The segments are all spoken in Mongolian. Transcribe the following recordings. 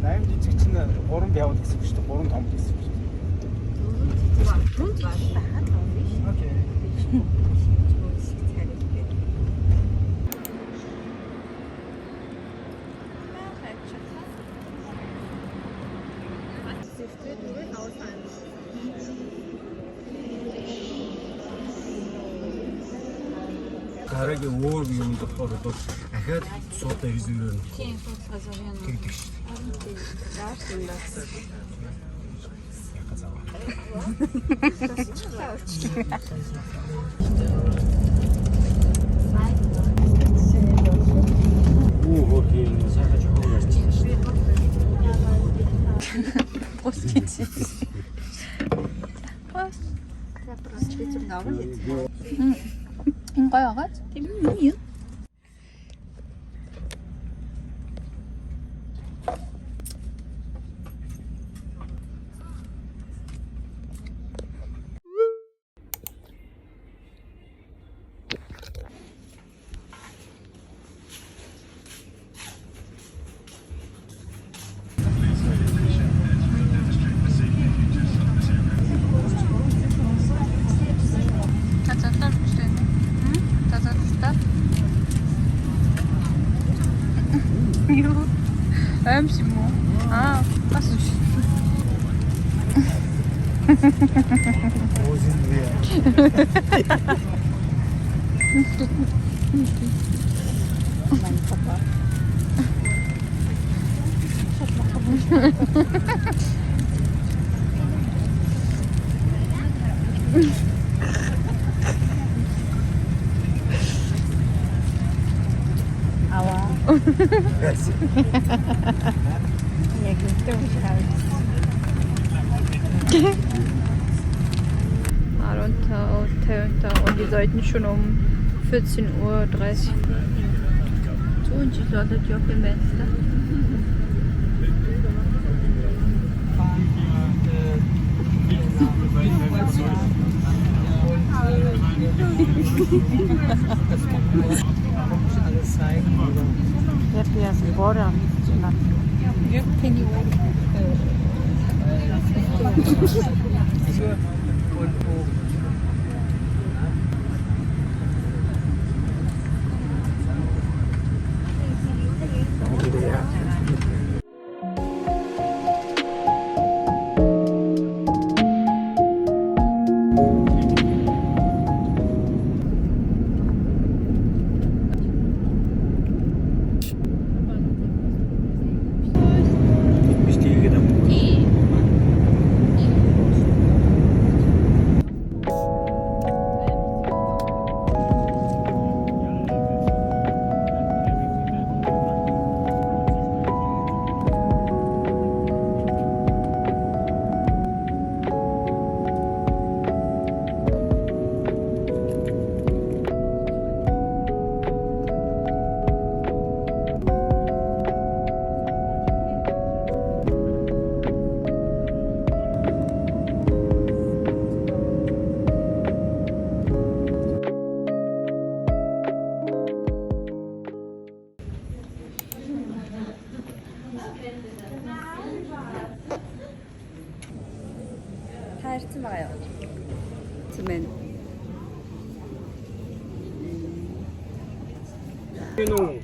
8 жижиг чинь 3 бявд гэсэн үг шүү дээ. 3 том гэсэн үг шүү дээ. Түнд байхад том биш. Окей. Гарагийн өөр юм болохоор бол ахаад суудаг хэзээ Тийм фотограф юм. тэгдэг шүү дээ. Зааш юм даа. Яка заваа. Окей, сайхан жоохон ярьчихсан шүү дээ. Пустите. За просто би зүг авах юм. Энэ гоё агаад. Тийм үү? Аимшиг мó. Бас үш. Озин вэ. Мань папа. Ава. Яг үнтэй шахав. 55 und die sollten schon um 14:30 Uhr. So, und die sollten ja auch im Fenster. Я пьяс бором. хайрцан байгаа юу? Тийм ээ. Гэнэ.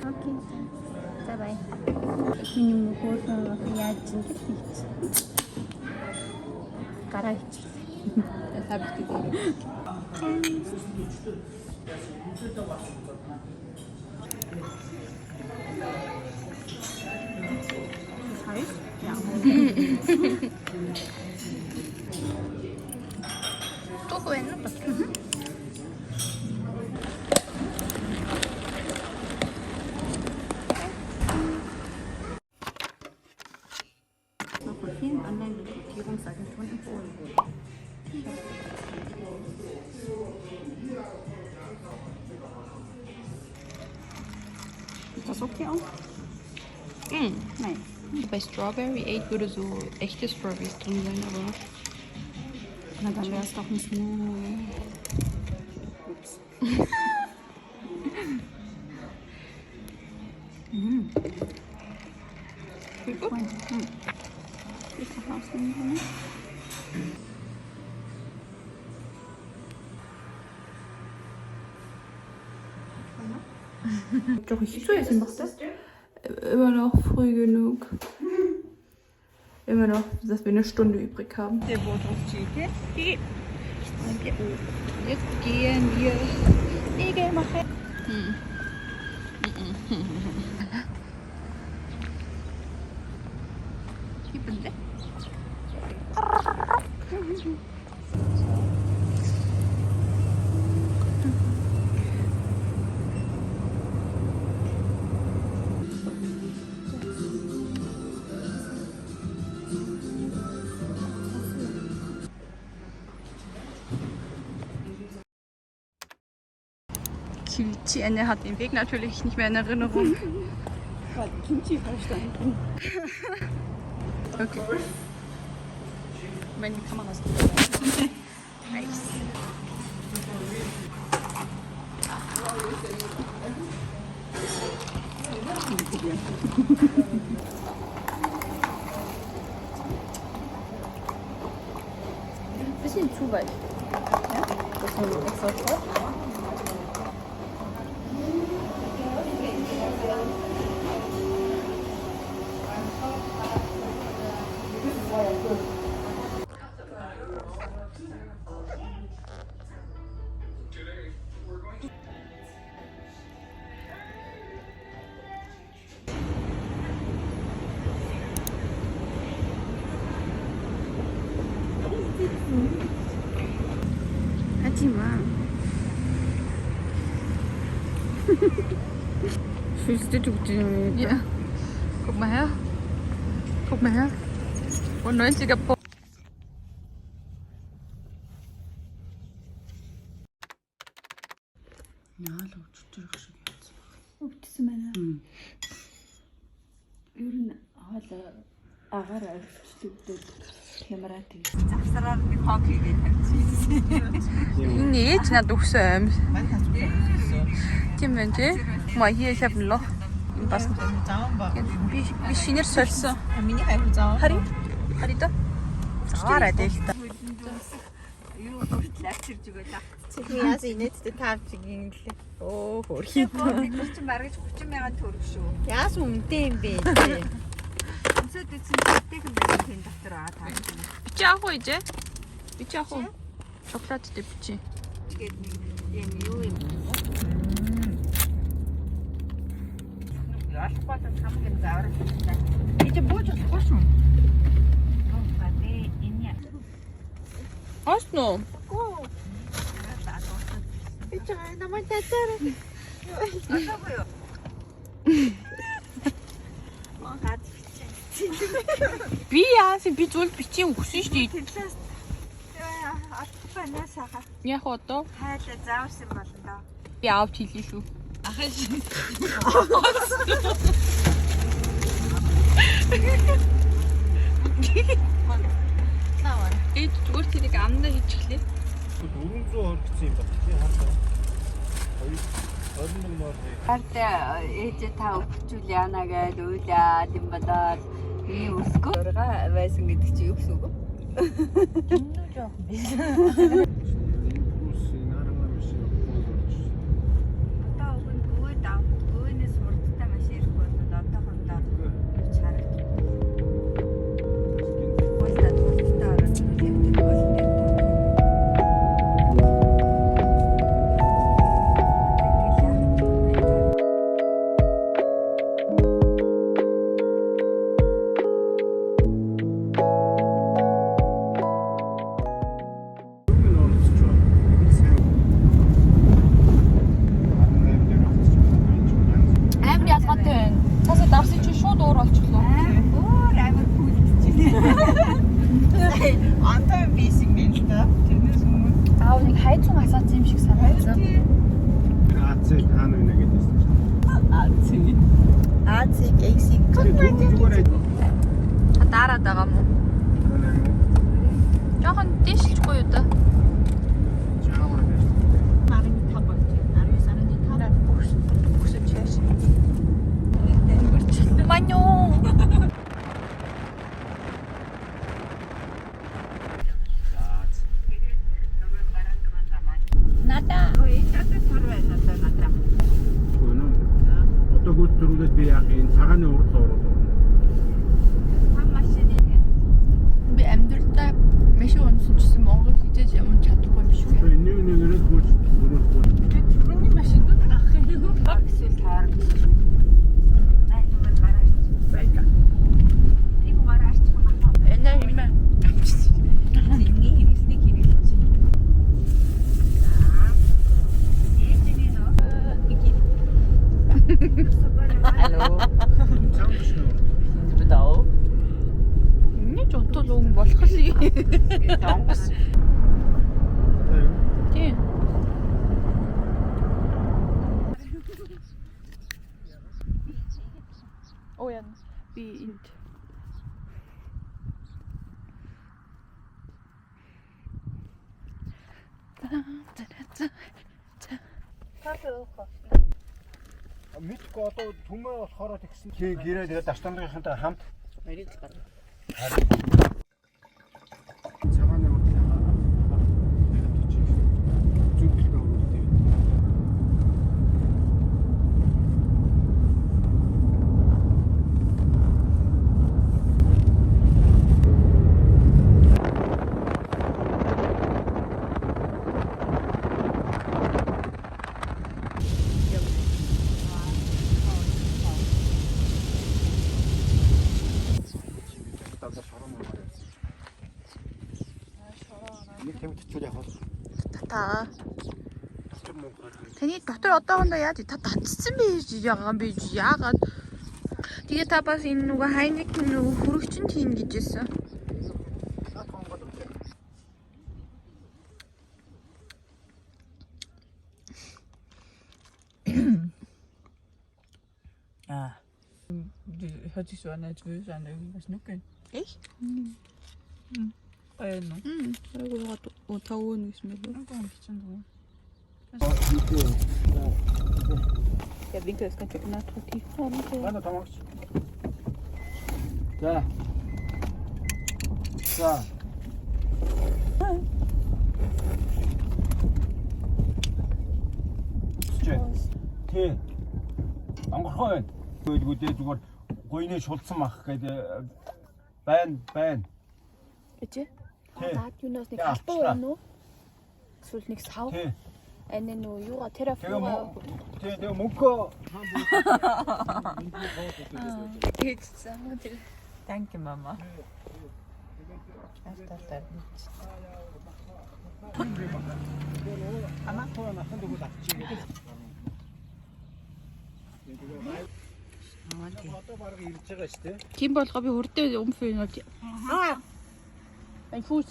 Окей. Давай. Минимум хөөсөн яаж ч юм гэж. Гараач. Тавьчих гэдэг. Хайс? Яа. Тохо байна ба. Online-Regierungsagenturen empfohlen wurde. Ist das okay auch? Nein. Bei Strawberry 8 würde so echte Strawberries drin sein, aber Na, dann wäre es doch ein Smoothie. Ups. Good point. Ich kann rausnehmen. doch ich zu essen macht das. Immer noch früh genug. Immer noch, dass wir eine Stunde übrig haben. Der Botox-Chicken. Jetzt gehen wir Nägel machen. Gibbende. Kimchi, er hat den Weg natürlich nicht mehr in Erinnerung. Hat Kimchi verstanden. Okay. Wenn die Kamera ist. Nice. Bisschen zu weich. Ja? Das ist ein extra Sport. Haji mal. Fühlst du die? Ja. Guck mal her. Guck mal her. Und 90er Pop. Ja, laut Türkische geht's. Öptüsü bana. Ürün hala agar ölçtü. Kamera değil. Завсраар би хоккейгээ тавьчихсан. Nee, jetzt nicht durch so. Тийм байна тий. Маа hier ich habe ein Loch. Was? Би шинээр сольсон. Миний хайр заа. Хари та. Заарай дээ. Юу хүртэл авчирж өгöll аа. Чи яас инээдтэй тавч гин лээ. Оо хөрхий. Чи маргаж 30 мянган төгрөг шүү. Яас үнэтэй юм бэ? Өнсөд эцэг юм байна тийм доктор аа таа. Бичи авах уу ижээ? Бичи авах уу? Шоколадтай бичи. Тэгээд юм юу юм. Ялахгүй хамгийн заавар. Ичи бууж болохгүй шүү. Oh, бати энэ. Асно. Ичи намайг татаар. Асаагүй юу? Монгаад Би яасан би зүйл бичиж өгсөн шүү дээ. тэглээс атпаа насаа Яг одоо хайлаа зааварсан болно доо. би авч хэлээ шүү. Ахаж. Эд зүгээр тэрийг амнаа хийчихлээ. 400 хоригдсан юм байна. Тий хардаа. 21 мөр. Харта ээж та өгчүүл яана гэж уйлаад юм бодоод миний өсгөө урга байсан гэдэг чи юу гэсэн үг вэ? Юу жоох биш. Одоо өгөн гүйд ав. Гүйнээс хурдтай маш ирэх болоод одоохондоо явж харагдав. Хурдтай хурдтай ороод явдаг болно. Антаа бийсэн байл та. Тэрнээс өмнө. Аав нэг хайцун асуусан юм шиг санагдсан. Азиг хаана байна гэдээс. Азиг эйсиг. Зүгээр Дараад байгаа мó. Жохон дишчихгүй юу да? Марин табад. Ари сараны тараа бүгсэж чааш. Манё. Нада. Одоо гүйцэтгүүлээд би яг энэ цагааны урд ороод байна. Би амьдралдаа машин унсан ч гэсэн Монгол хизээж ямар чадахгүй юм шиг байна. Нэг гүйцэтгүүлээд Түрүүний машинууд ах юм. Эсвэл таарах. Найдвар гараж. Байга. Нэг гараж чамаа. Энэ юм аа. Ингээ хэрэгснийг хэрэглэж. Ээжний нөө. Алло. Энд бідаа. Нэг ч утул өнгө болох л юм. Тонгос. Тийм. Оо яа. Би энд. мэдгүй одоо түмээ болохоор тэгсэн. Гэрээ тэгээд даштамрынхантай хамт Ариг л гарна. цагааны урд зүг бэлгээ өрүүлдэг. Та. Таны доктор одоохондоо яаж та татцсан байж байгаа юм бэ? Яагаад? Тэгээ та бас энэ нөгөө хайник нөгөө хөрөгчин тийм гэжсэн. Hört sich so an, als würde es an irgendwas nuckeln. Echt? No. 아이고, 다 오는 있습니다. Der Winkel ist ganz schön attraktiv. Манай томогч. За. За. Тий. Онгорхоо байна. Гүйдээ зүгээр гойны шулцсан мах гэдэг байна. Эцээ? Тий. Наад юунаас нэг Яа, халтуу авчраа. байна уу? Эсвэл нэг сав? Тий. Энэ нөө юугаа Тэгээ терафлуга тий тэгээ мөнгөө хийчихсэн. Тэр Danke, Mama. одоо баг ирж байгаа шүү дээ. тийм болгоо би хүрдээ өмфөө юм. Ай фүүс.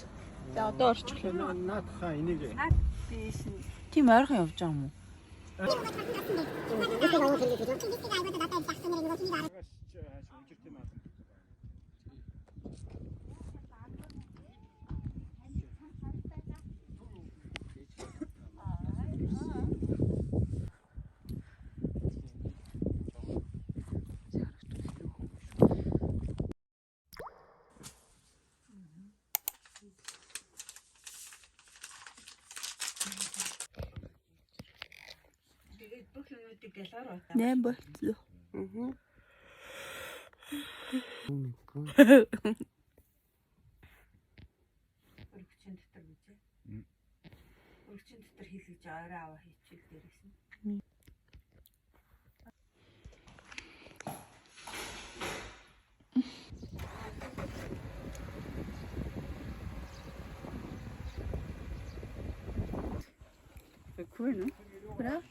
За одоо орчихлоо. Наадхаа энийг Биш. Тийм ойрхон явж байгаа юм уу? Nee, болцлоо. Өргөчийн дотор үзээ. Өргөчийн дотор хийлгэж орой аваа хийчихэл дээрсэн. Cool, ne? Bra.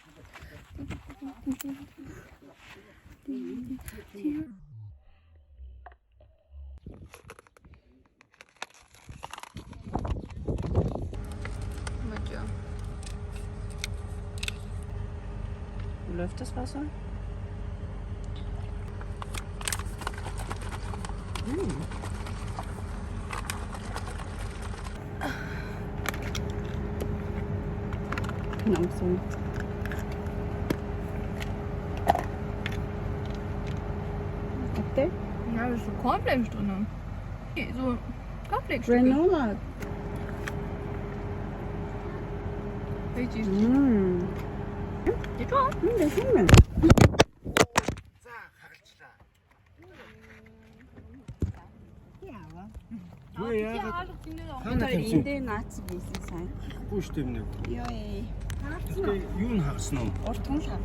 läuft das Wasser? Langsam. Update? Ja, da ist so Cornflakes drin. So Cornflakes. Granola. Richtig. Det är himlen. Энд наац байсан сайн. Гүш тэмнэ. Йоо. Тэгээ юу н харсан уу? Уртхан шав.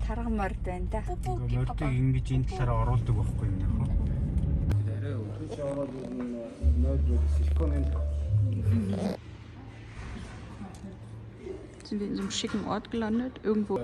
Таргамар байна да. Мөрдөг ингэж энэ талаараа оруулдаг байхгүй юм яах вэ? Арай өтөж ороод нойд силиконын Sind wir in so einem schicken Ort gelandet? Irgendwo.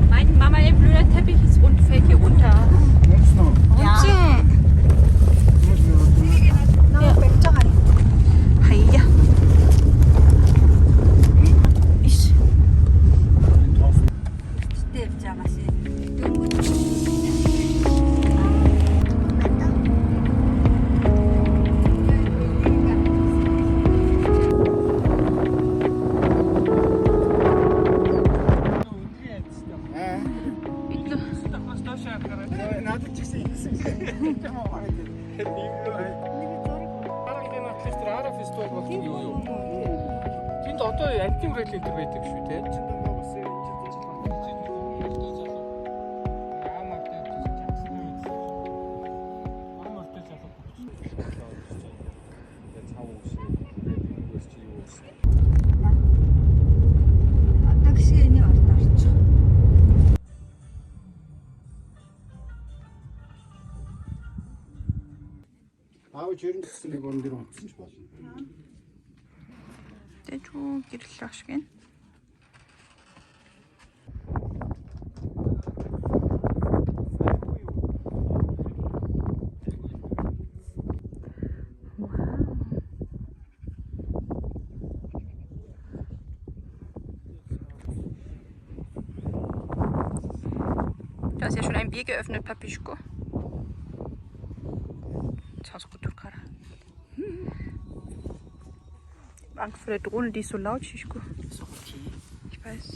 Mein Mama, der blöde Teppich ist und fällt hier runter. Heia. Ich. Надад ч гэсэн ингэсэн. Харагдана фестивал фестивал болох юм юу? Тэнд одоо антим рейлийн төр байдаг шүү те. Аав ч 90 гон дээр унтсан ч болно. Тэжүү гэрлэх шиг байна. Du hast ja schon ein Bier geöffnet, Papischko. Jetzt hast du gut durchgehauen. Angst vor der Drohne, die ist so laut, Schischko. Ist okay. Ich weiß.